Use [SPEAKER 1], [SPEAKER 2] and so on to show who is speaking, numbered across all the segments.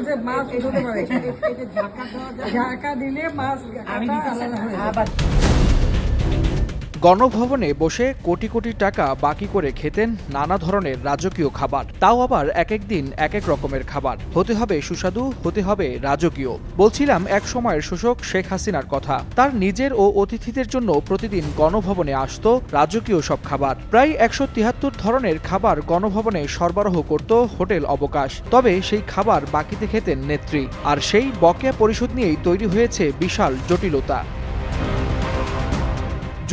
[SPEAKER 1] বলছে মাছ উঠতে পারে, ঝাঁকা দিলে মাছ
[SPEAKER 2] গণভবনে বসে কোটি কোটি টাকা বাকি করে খেতেন নানা ধরনের রাজকীয় খাবার, তাও আবার এক এক দিন এক এক রকমের খাবার। হতে হবে সুস্বাদু, হতে হবে রাজকীয়। বলছিলাম এক সময়ের শোষক শেখ হাসিনার কথা। তার নিজের ও অতিথিদের জন্য প্রতিদিন গণভবনে আসতো রাজকীয় সব খাবার। প্রায় ১৭৩ ধরনের খাবার গণভবনে সরবরাহ করত হোটেল অবকাশ। তবে সেই খাবার বাকিতে খেতেন নেত্রী। আর সেই বকেয়া পরিশোধ নিয়েই তৈরি হয়েছে বিশাল জটিলতা।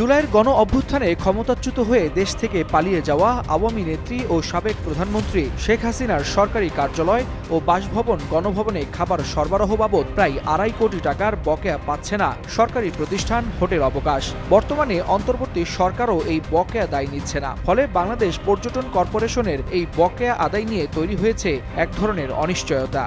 [SPEAKER 2] জুলাইয়ের গণ অভ্যুত্থানে ক্ষমতাচ্যুত হয়ে দেশ থেকে পালিয়ে যাওয়া আওয়ামী নেত্রী ও সাবেক প্রধানমন্ত্রী শেখ হাসিনার সরকারি কার্যালয় ও বাসভবন গণভবনে খাবার সরবরাহ বাবদ প্রায় ২.৫ কোটি টাকার বকেয়া পাচ্ছে না সরকারি প্রতিষ্ঠান হোটেল অবকাশ। বর্তমানে অন্তর্বর্তী সরকারও এই বকেয়া দায় নিচ্ছে না। ফলে বাংলাদেশ পর্যটন কর্পোরেশনের এই বকেয়া আদায় নিয়ে তৈরি হয়েছে এক ধরনের অনিশ্চয়তা।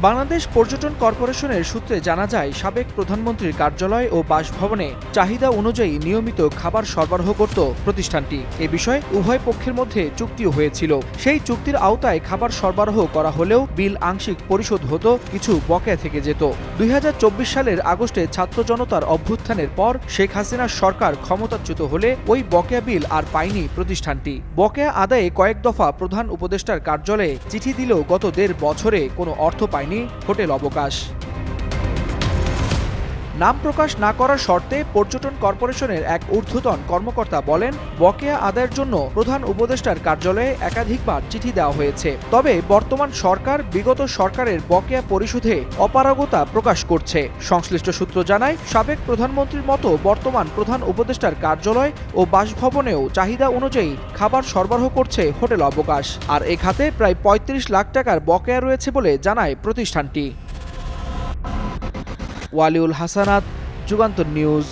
[SPEAKER 2] বাংলাদেশ পর্যটন কর্পোরেশনের সূত্রে জানা যায়, সাবেক প্রধানমন্ত্রীর কার্যালয় ও বাসভবনে চাহিদা অনুযায়ী নিয়মিত খাবার সরবরাহ করত প্রতিষ্ঠানটি। এ বিষয়ে উভয় পক্ষের মধ্যে চুক্তিও হয়েছিল। সেই চুক্তির আওতায় খাবার সরবরাহ করা হলেও বিল আংশিক পরিশোধ হতো, কিছু বকেয়া থেকে যেত। ২০২৪ সালের আগস্টে ছাত্র জনতার অভ্যুত্থানের পর শেখ হাসিনার সরকার ক্ষমতাচ্যুত হলে ওই বকেয়া বিল আর পায়নি প্রতিষ্ঠানটি। বকেয়া আদায়ে কয়েক দফা প্রধান উপদেষ্টার কার্যালয়ে চিঠি দিলেও গত ১.৫ বছরে কোনো অর্থ পায়নি হোটেল অবকাশ। নাম প্রকাশ না করার শর্তে পর্যটন কর্পোরেশনের এক ঊর্ধ্বতন কর্মকর্তা বলেন, বকেয়া আদায়ের জন্য প্রধান উপদেষ্টার কার্যালয়ে একাধিকবার চিঠি দেওয়া হয়েছে। তবে বর্তমান সরকার বিগত সরকারের বকেয়া পরিশোধে অপারগতা প্রকাশ করছে। সংশ্লিষ্ট সূত্র জানায়, সাবেক প্রধানমন্ত্রীর মতো বর্তমান প্রধান উপদেষ্টার কার্যালয় ও বাসভবনেও চাহিদা অনুযায়ী খাবার সরবরাহ করছে হোটেল অবকাশ। আর এ খাতে প্রায় ৩৫ লাখ টাকার বকেয়া রয়েছে বলে জানায় প্রতিষ্ঠানটি। ওয়ালিউল হাসানাত, যুগান্তর নিউজ।